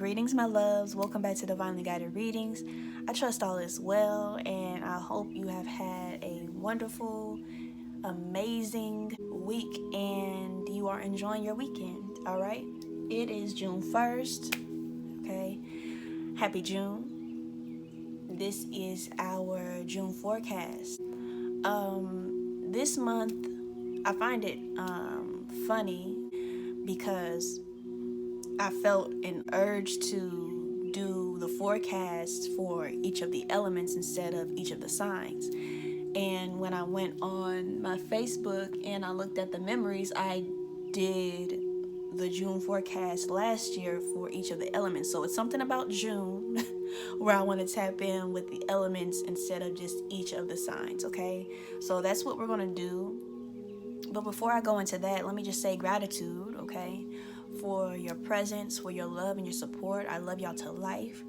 Greetings, my loves. Welcome back to Divinely Guided Readings. I trust all is well, and I hope you have had a wonderful, amazing week and you are enjoying your weekend, all right? It is June 1st, okay? Happy June. This is our June forecast. This month, I find it funny because I felt an urge to do the forecast for each of the elements instead of each of the signs. And when I went on my Facebook and I looked at the memories, I did the June forecast last year for each of the elements. So it's something about June where I want to tap in with the elements instead of just each of the signs, okay? So that's what we're going to do. But before I go into that, let me just say gratitude, okay? For your presence, for your love and your support. I love y'all to life.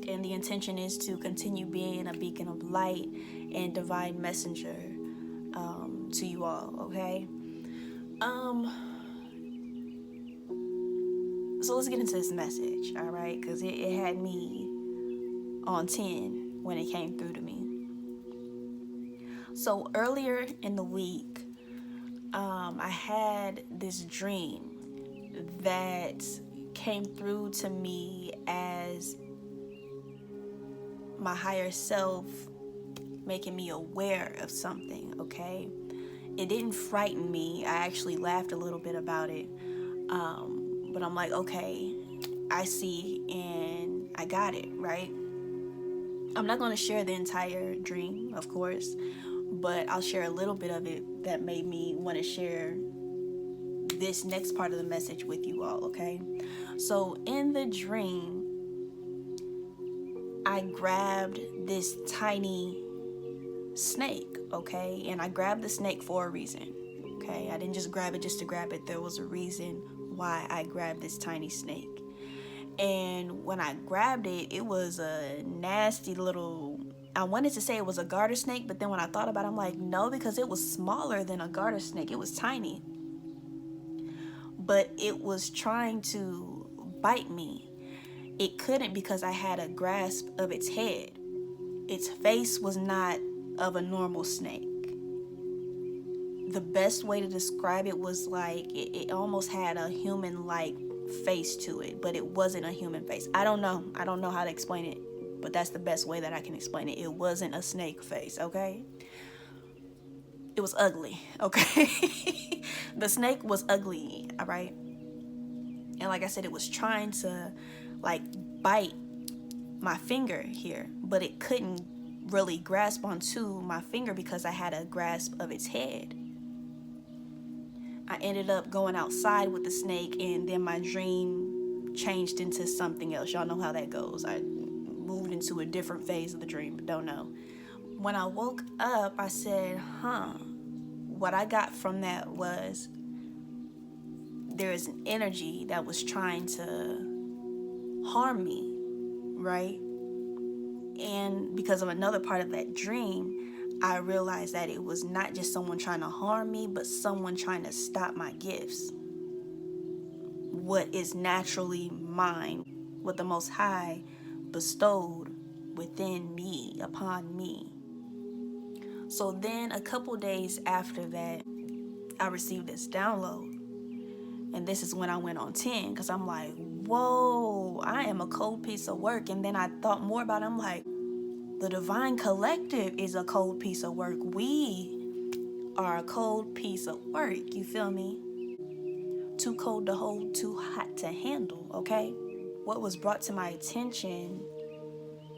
And the intention is to continue being a beacon of light and divine messenger to you all, okay? So let's get into this message, all right? Because it had me on 10 when it came through to me. So earlier in the week, I had this dream that came through to me as my higher self making me aware of something, okay? It didn't frighten me. I actually laughed a little bit about it. But I'm like, okay, I see and I got it, right? I'm not going to share the entire dream, of course, but I'll share a little bit of it that made me want to share this next part of the message with you all, okay? So in the dream, I grabbed this tiny snake, okay? And I grabbed the snake for a reason, okay? I didn't just grab it just to grab it. There was a reason why I grabbed this tiny snake. And when I grabbed it, it was a nasty little, I wanted to say it was a garter snake, but then when I thought about it, I'm like, no, because it was smaller than a garter snake. It was tiny. But it was trying to bite me. It couldn't because I had a grasp of its head. Its face was not of a normal snake. The best way to describe it was like it almost had a human-like face to it, but it wasn't a human face. I don't know how to explain it, but that's the best way that I can explain it. It wasn't a snake face, okay? It was ugly, okay? The snake was ugly, all right? And like I said, it was trying to like bite my finger here, but it couldn't really grasp onto my finger because I had a grasp of its head. I ended up going outside with the snake, and then my dream changed into something else. Y'all know how that goes. I moved into a different phase of the dream, but don't know. When I woke up, I said, what I got from that was there is an energy that was trying to harm me, right? And because of another part of that dream, I realized that it was not just someone trying to harm me, but someone trying to stop my gifts. What is naturally mine, what the Most High bestowed within me, upon me. So then a couple days after that, I received this download. And this is when I went on 10, because I'm like, whoa, I am a cold piece of work. And then I thought more about it. I'm like, the Divine Collective is a cold piece of work. We are a cold piece of work. You feel me? Too cold to hold, too hot to handle, okay? What was brought to my attention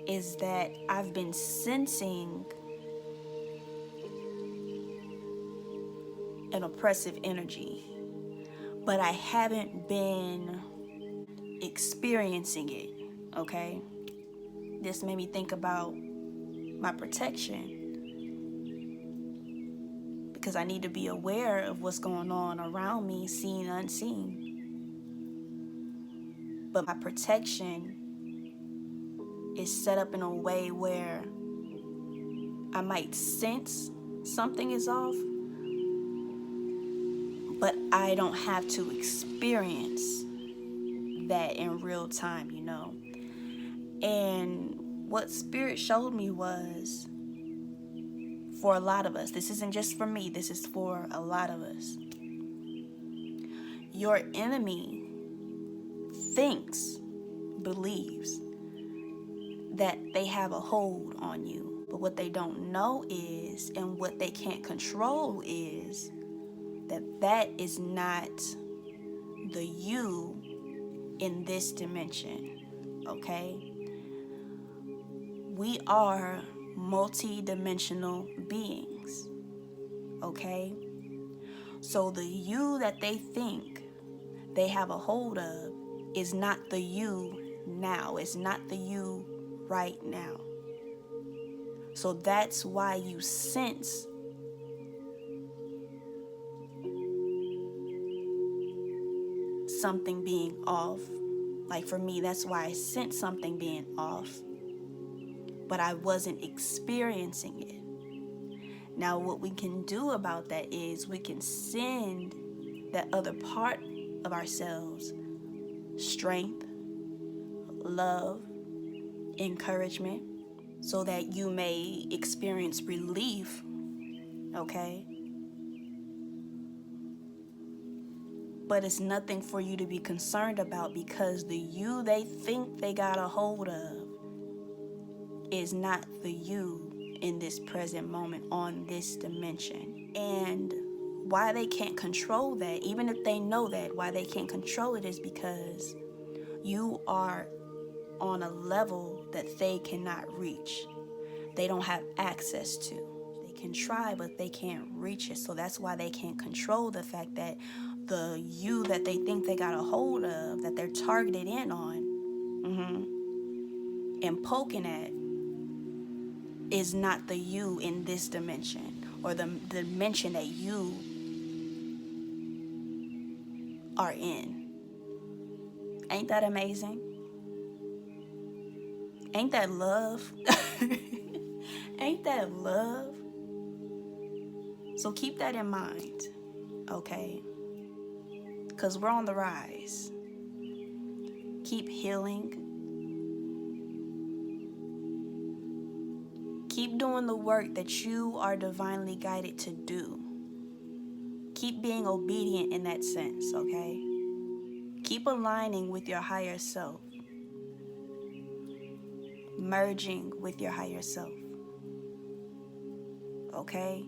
is that I've been sensing an oppressive energy, but I haven't been experiencing it, okay? This made me think about my protection, because I need to be aware of what's going on around me, seen, unseen. But my protection is set up in a way where I might sense something is off, but I don't have to experience that in real time, And what Spirit showed me was, for a lot of us, this isn't just for me, this is for a lot of us. Your enemy believes that they have a hold on you. But what they don't know is, and what they can't control is, that is not the you in this dimension, okay? We are multi-dimensional beings, okay? So the you that they think they have a hold of is not the you now. It's not the you right now. So that's why you sense something being off. Like for me, that's why I sensed something being off, but I wasn't experiencing it. Now, what we can do about that is we can send that other part of ourselves strength, love, encouragement, so that you may experience relief, okay? But it's nothing for you to be concerned about, because the you they think they got a hold of is not the you in this present moment on this dimension. And why they can't control that, even if they know that, why they can't control it is because you are on a level that they cannot reach. They don't have access to. They can try, but they can't reach it. So that's why they can't control the fact that the you that they think they got a hold of, that they're targeted in on, and poking at, is not the you in this dimension, or the dimension that you are in. Ain't that amazing? Ain't that love? Ain't that love? So keep that in mind, okay? Because we're on the rise. Keep healing. Keep doing the work that you are divinely guided to do. Keep being obedient in that sense, okay? Keep aligning with your higher self. Merging with your higher self. Okay?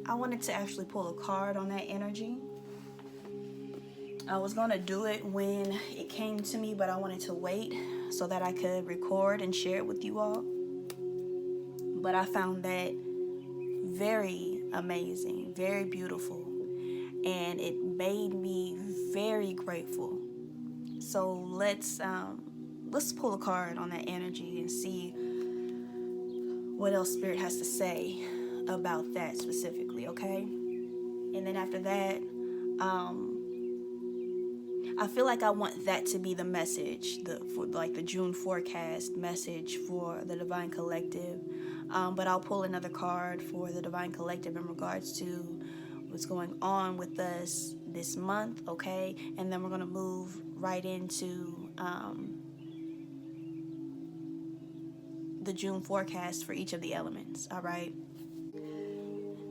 I wanted to actually pull a card on that energy. I was going to do it when it came to me, but I wanted to wait so that I could record and share it with you all. But I found that very amazing, very beautiful, and it made me very grateful. So let's pull a card on that energy and see what else Spirit has to say about that specifically, okay? And then after that, I feel like I want that to be the message, for the June forecast message for the Divine Collective. But I'll pull another card for the Divine Collective in regards to what's going on with us this month, okay? And then we're going to move right into the June forecast for each of the elements, all right?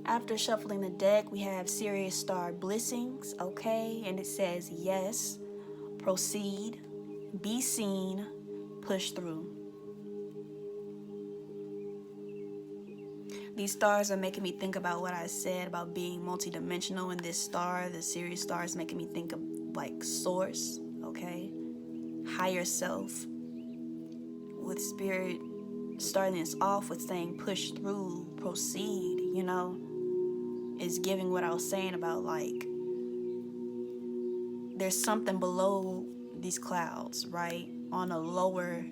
After shuffling the deck, we have Sirius Star Blissings, okay? And it says, yes, proceed, be seen, push through. These stars are making me think about what I said about being multidimensional, and this star, the Sirius star, is making me think of like source, okay? Higher self. With Spirit starting us off with saying push through, proceed, is giving what I was saying about like there's something below these clouds, right? On a lower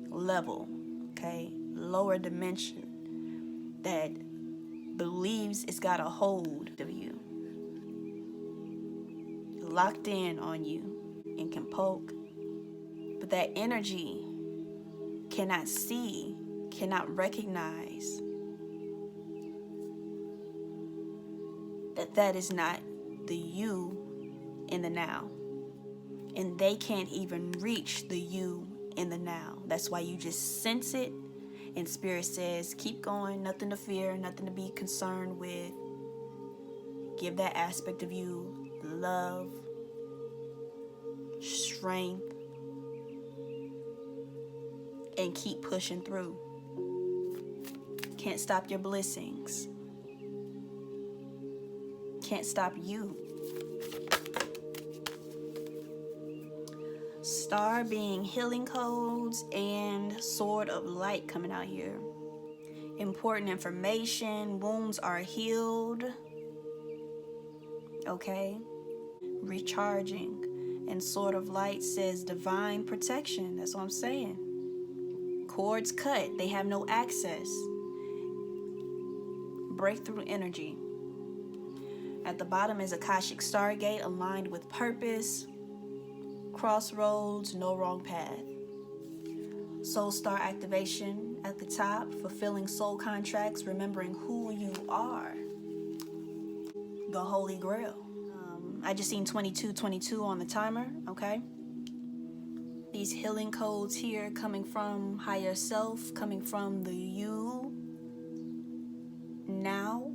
level, okay? Lower dimension that believes it's got a hold of you, locked in on you, and can poke. But that energy cannot see, cannot recognize that is not the you in the now. and they can't even reach the you in the now. That's why you just sense it, and Spirit says, keep going, nothing to fear, nothing to be concerned with. Give that aspect of you love, strength, and keep pushing through. Can't stop your blessings. Can't stop you. Star being healing codes and sword of light coming out here. Important information. Wounds are healed. Okay. Recharging. And sword of light says divine protection. That's what I'm saying. Cords cut. They have no access. Breakthrough energy. At the bottom is Akashic Stargate aligned with purpose. Crossroads, no wrong path. Soul Star activation at the top. Fulfilling soul contracts. Remembering who you are. The Holy Grail. I just seen 2222 on the timer. Okay. These healing codes here coming from higher self. Coming from the you. Now.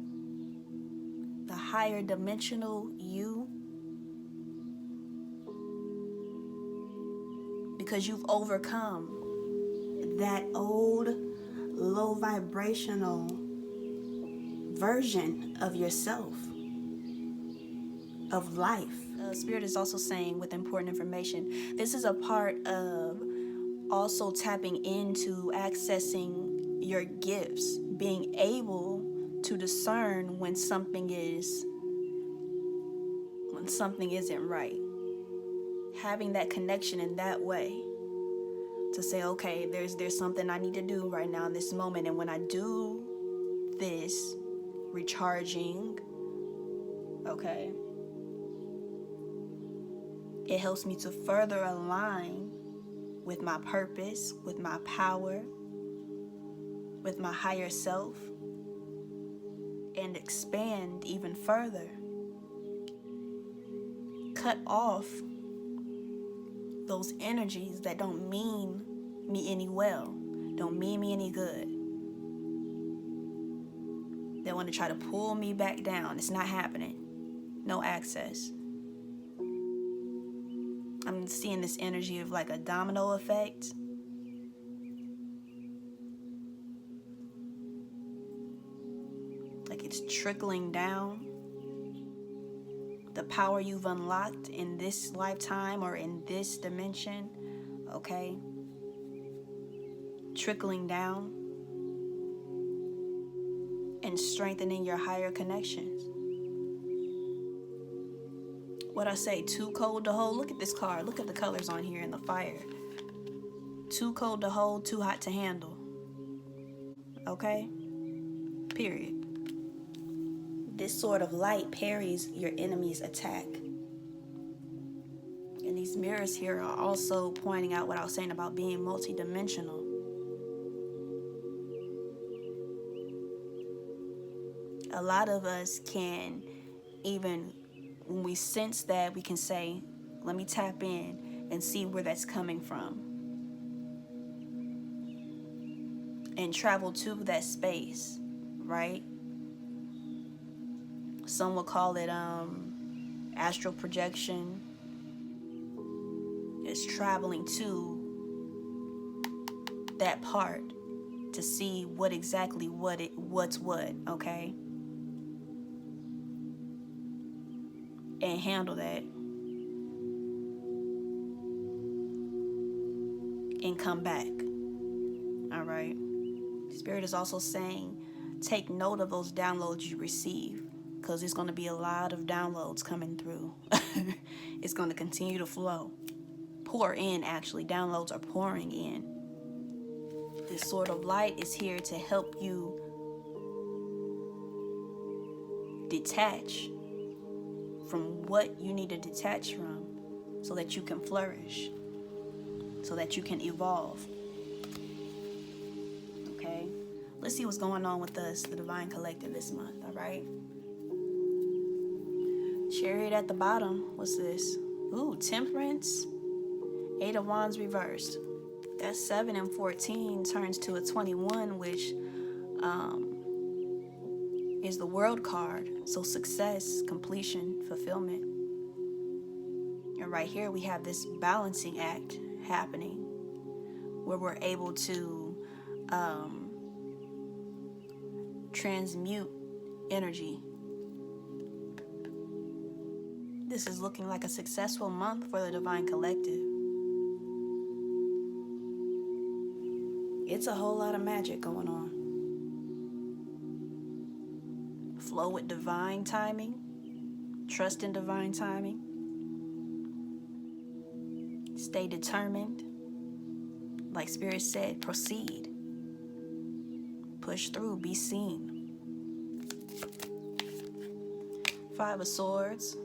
The higher dimensional you. Because you've overcome that old low vibrational version of yourself, of life. Spirit is also saying with important information, this is a part of also tapping into accessing your gifts, being able to discern when something isn't right. Having that connection in that way to say, okay, there's something I need to do right now in this moment, and when I do this, recharging, okay, it helps me to further align with my purpose, with my power, with my higher self, and expand even further. Cut off those energies that don't mean me any well, don't mean me any good. They want to try to pull me back down. It's not happening. No access. I'm seeing this energy of like a domino effect. Like it's trickling down. The power you've unlocked in this lifetime or in this dimension, okay? Trickling down and strengthening your higher connections. What I say, too cold to hold? Look at this card. Look at the colors on here in the fire. Too cold to hold, too hot to handle. Okay? Period. This sword of light parries your enemy's attack. And these mirrors here are also pointing out what I was saying about being multidimensional. A lot of us can, even when we sense that, we can say, let me tap in and see where that's coming from. And travel to that space, right? Some will call it astral projection. It's traveling to that part to see what's what, okay? And handle that. And come back. All right. Spirit is also saying, take note of those downloads you receive, because there's going to be a lot of downloads coming through. It's going to continue to flow. Pour in, actually. Downloads are pouring in. This sword of light is here to help you detach from what you need to detach from so that you can flourish, so that you can evolve. Okay? Let's see what's going on with us, the Divine Collective, this month, all right? Chariot at the bottom. What's this? Ooh, Temperance. 8 of Wands reversed. That 7 and 14 turns to a 21, which is the World card. So success, completion, fulfillment. And right here we have this balancing act happening where we're able to transmute energy. This is looking like a successful month for the Divine Collective. It's a whole lot of magic going on. Flow with divine timing. Trust in divine timing. Stay determined. Like Spirit said, proceed. Push through, be seen. 5 of Swords.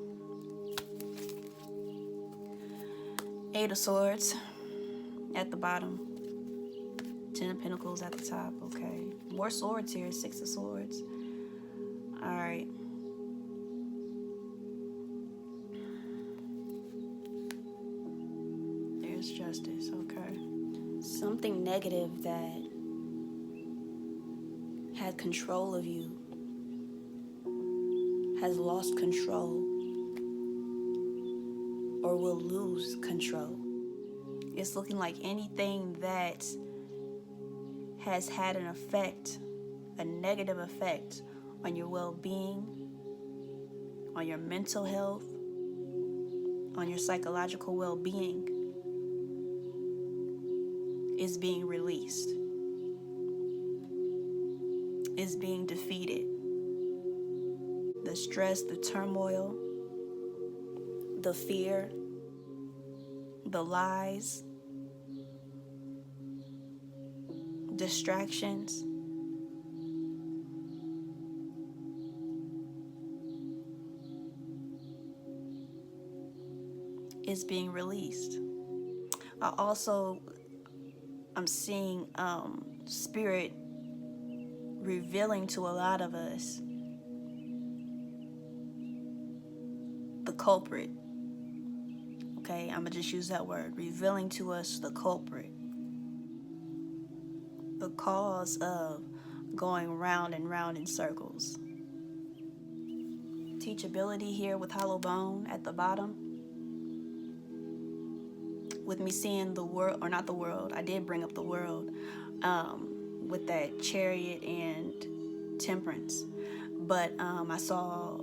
8 of Swords at the bottom. 10 of Pentacles at the top. Okay. More swords here. 6 of Swords. Alright. There's Justice. Okay. Something negative that had control of you has lost control or will lose control. It's looking like anything that has had an effect, a negative effect on your well-being, on your mental health, on your psychological well-being is being released, is being defeated. The stress, the turmoil, the fear, the lies, distractions, is being released. I'm seeing Spirit revealing to a lot of us the culprit. Okay, I'm gonna just use that word, revealing to us the culprit, the cause of going round and round in circles. Teachability here with Hollow Bone at the bottom. With me seeing the world, or not the world, I did bring up the world with that Chariot and Temperance, but I saw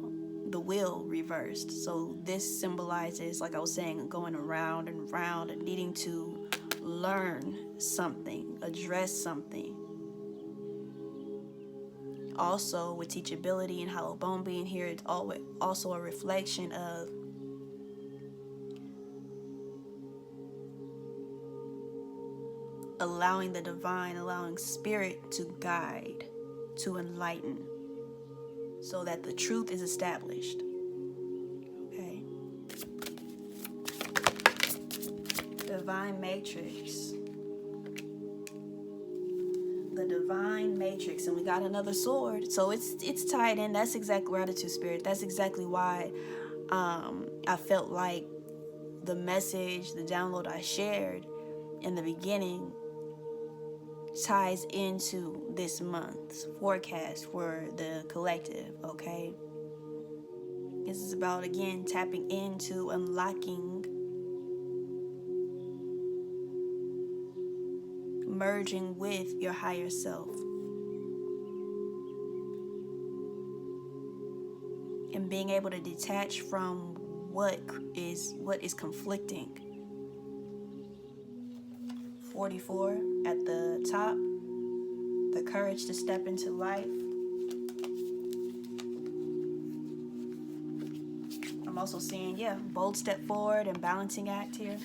the wheel reversed. So this symbolizes, like I was saying, going around and round and needing to learn something, address something. Also with teachability and Hollow Bone being here, it's also a reflection of allowing the divine, allowing Spirit to guide, to enlighten, so that the truth is established. Okay. Divine Matrix. The Divine Matrix, and we got another sword, so it's tied in. That's exactly gratitude, Spirit. That's exactly why I felt like the message, the download I shared in the beginning ties into this month's forecast for the collective. Okay, this is about, again, tapping into unlocking, merging with your higher self, and being able to detach from what is conflicting. 44 at the top, the courage to step into life. I'm also seeing, bold step forward and balancing act here.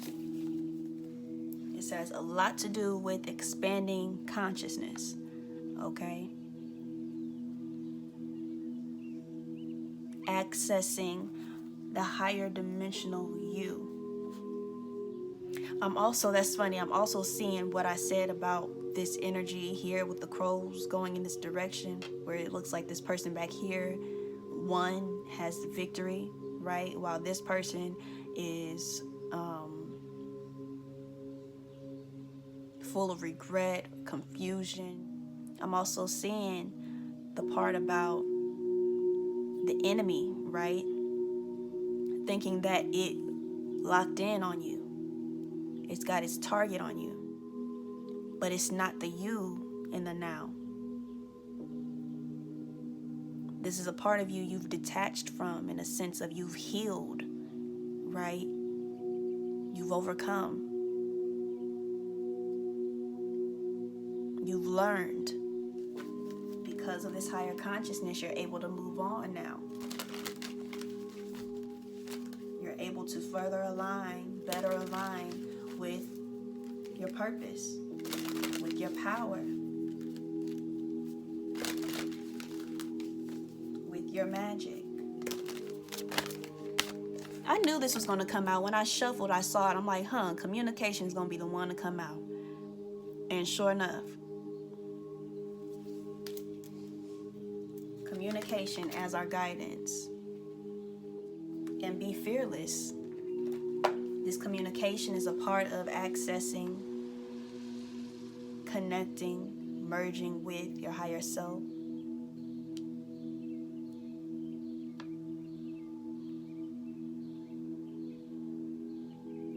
It says a lot to do with expanding consciousness, okay? Accessing the higher dimensional you. That's funny, I'm also seeing what I said about this energy here with the crows going in this direction, where it looks like this person back here, one has victory, right? While this person is full of regret, confusion. I'm also seeing the part about the enemy, right? Thinking that it locked in on you. It's got its target on you. But it's not the you in the now. This is a part of you you've detached from, in a sense of you've healed, right? You've overcome. You've learned. Because of this higher consciousness, you're able to move on now. You're able to further align, better align with your purpose, with your power, with your magic. I knew this was going to come out. When I shuffled, I saw it. I'm like, communication is going to be the one to come out. And sure enough, communication as our guidance. And be fearless. This communication is a part of accessing, connecting, merging with your higher self.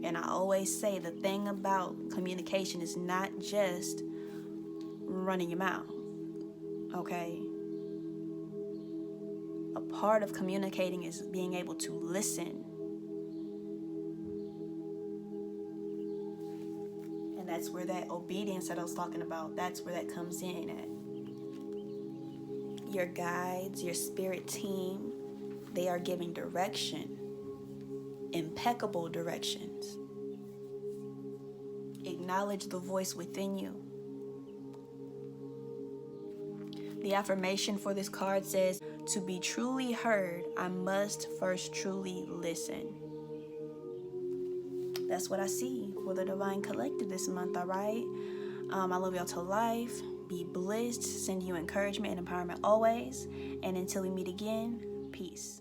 And I always say the thing about communication is not just running your mouth, okay? A part of communicating is being able to listen. And that's where that obedience that I was talking about, that's where that comes in at. Your guides, your spirit team, they are giving direction. Impeccable directions. Acknowledge the voice within you. The affirmation for this card says, to be truly heard, I must first truly listen. That's what I see for the Divine Collective this month, all right? I love y'all to life. Be blessed. Send you encouragement and empowerment always. And until we meet again, peace.